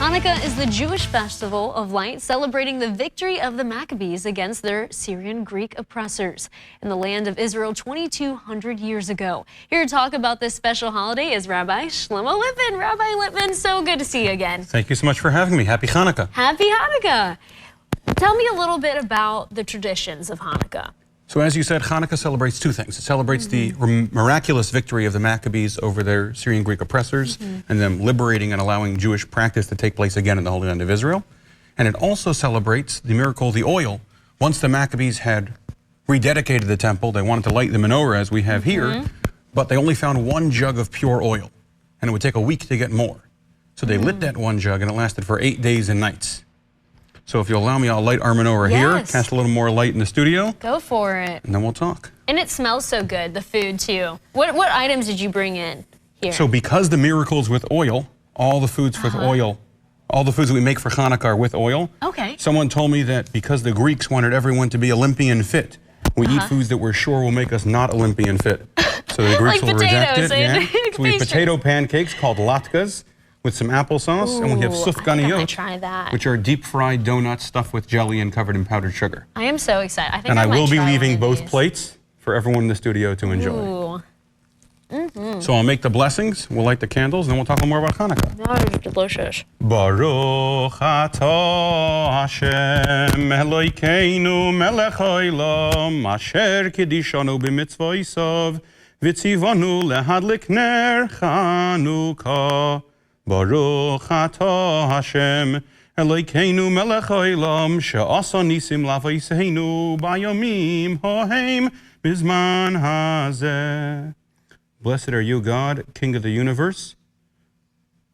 Hanukkah is the Jewish festival of light celebrating the victory of the Maccabees against their Syrian Greek oppressors in the land of Israel 2,200 years ago. Here to talk about this special holiday is Rabbi Shlomo Litvin. Rabbi Litvin, so good to see you again. Thank you so much for having me. Happy Hanukkah. Happy Hanukkah. Tell me a little bit about the traditions of Hanukkah. So as you said, Hanukkah celebrates two things. It celebrates the miraculous victory of the Maccabees over their Syrian Greek oppressors and them liberating and allowing Jewish practice to take place again in the Holy Land of Israel. And it also celebrates the miracle of the oil. Once the Maccabees had rededicated the temple, they wanted to light the menorah as we have here, but they only found one jug of pure oil, and it would take a week to get more. So they lit that one jug, and it lasted for 8 days and nights. So if you'll allow me, I'll light our menorah here, cast a little more light in the studio. Go for it. And then we'll talk. And it smells so good, the food too. What items did you bring in here? So because the miracles with oil, all the foods with oil, all the foods that we make for Hanukkah are with oil. Okay. Someone told me that because the Greeks wanted everyone to be Olympian fit, we eat foods that we're sure will make us not Olympian fit. So the Greeks will reject it. Yeah. So we have potato pancakes called latkes, with some applesauce, and we have sufganiyot, which are deep-fried donuts stuffed with jelly and covered in powdered sugar. I am so excited. I think and I will be leaving both plates for everyone in the studio to enjoy. So I'll make the blessings, we'll light the candles, and then we'll talk a little more about Hanukkah. That is delicious. Baruch atah Hashem Elokeinu melech haolam asher kedishanu b'mitzvosav v'tzivanu lehadlik ner Chanukah. Baruch atah Hashem Elokeinu melech haolam she'asa nisim lavoseinu bayomim hahem bizman hazeh. Blessed are you, God, King of the universe,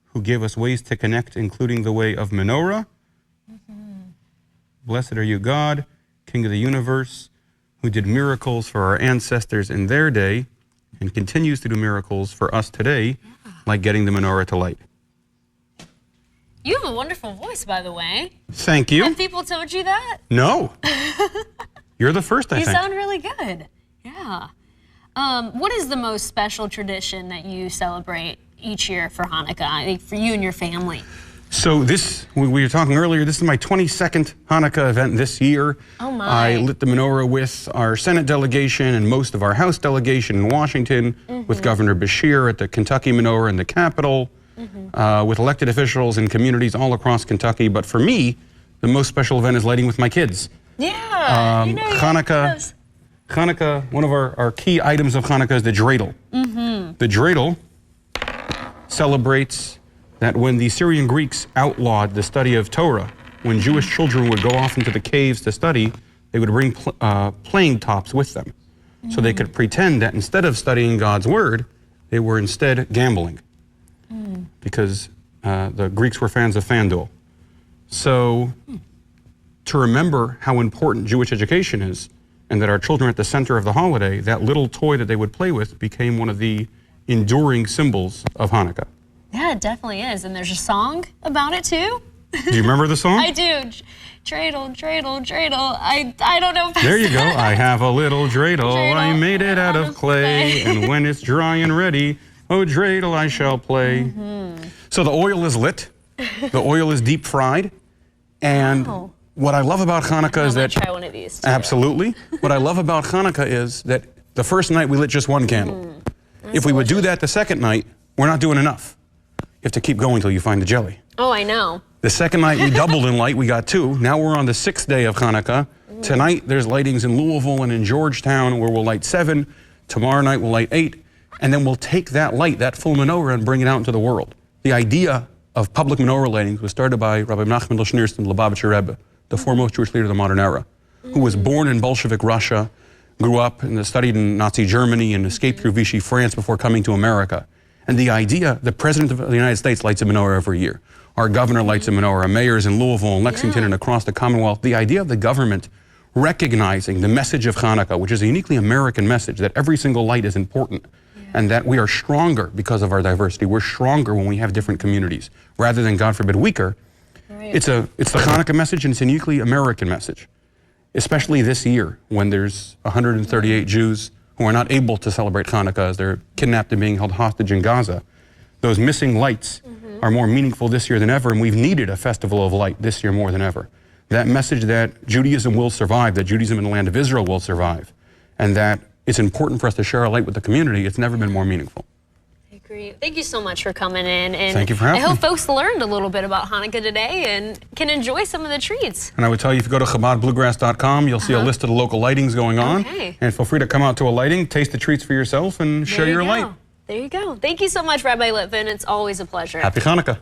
who gave us ways to connect, including the way of menorah. Blessed are you, God, King of the universe, who did miracles for our ancestors in their day and continues to do miracles for us today, like getting the menorah to light. You have a wonderful voice, by the way. Thank you. Have people told you that? No. You're the first, I think. You sound really good. Yeah. What is the most special tradition that you celebrate each year for Hanukkah, I think for you and your family? So this, we were talking earlier, this is my 22nd Hanukkah event this year. Oh my. I lit the menorah with our Senate delegation and most of our House delegation in Washington, with Governor Beshear at the Kentucky menorah in the Capitol, with elected officials in communities all across Kentucky. But for me, the most special event is lighting with my kids. Yeah, Chanukah, one of our key items of Hanukkah is the dreidel. The dreidel celebrates that when the Syrian Greeks outlawed the study of Torah, when Jewish children would go off into the caves to study, they would bring playing tops with them. So they could pretend that instead of studying God's word, they were instead gambling. Because the Greeks were fans of FanDuel. So to remember how important Jewish education is, and that our children are at the center of the holiday, that little toy that they would play with became one of the enduring symbols of Hanukkah. Yeah, it definitely is. And there's a song about it too. Do you remember the song? I do. Dreidel, dreidel, dreidel. I don't know. There you go. I have a little dreidel. I made it out of clay. And when it's dry and ready, oh, dreidel, I shall play. So the oil is lit. The oil is deep fried. And what I love about Hanukkah is that... try one of these too. Absolutely. What I love about Hanukkah is that the first night we lit just one candle. If we would do that the second night, we're not doing enough. You have to keep going until you find the jelly. Oh, I know. The second night we doubled in light, we got 2. Now we're on the 6th day of Hanukkah. Tonight there's lightings in Louisville and in Georgetown where we'll light 7. Tomorrow night we'll light 8. And then we'll take that light, that full menorah, and bring it out into the world. The idea of public menorah lightings was started by Rabbi Nachman Lishnerston, Lubavitcher Rebbe, the foremost Jewish leader of the modern era, who was born in Bolshevik Russia, grew up and studied in Nazi Germany and escaped through Vichy France before coming to America. And the idea, the President of the United States lights a menorah every year. Our governor lights a menorah, mayors in Louisville and Lexington and across the Commonwealth. The idea of the government recognizing the message of Hanukkah, which is a uniquely American message, that every single light is important, and that we are stronger because of our diversity. We're stronger when we have different communities, rather than, God forbid, weaker. It's the Hanukkah message, and it's a uniquely American message, especially this year when there's 138 Jews who are not able to celebrate Hanukkah as they're kidnapped and being held hostage in Gaza. Those missing lights are more meaningful this year than ever, and we've needed a festival of light this year more than ever. That message that Judaism will survive, that Judaism in the land of Israel will survive, and that it's important for us to share our light with the community, it's never been more meaningful. I agree. Thank you so much for coming in. And thank you for having me. I hope folks learned a little bit about Hanukkah today and can enjoy some of the treats. And I would tell you, if you go to ChabadBluegrass.com, you'll see a list of the local lightings going on. Okay. And feel free to come out to a lighting, taste the treats for yourself, and share your light. There you go. Thank you so much, Rabbi Litvin. It's always a pleasure. Happy Hanukkah.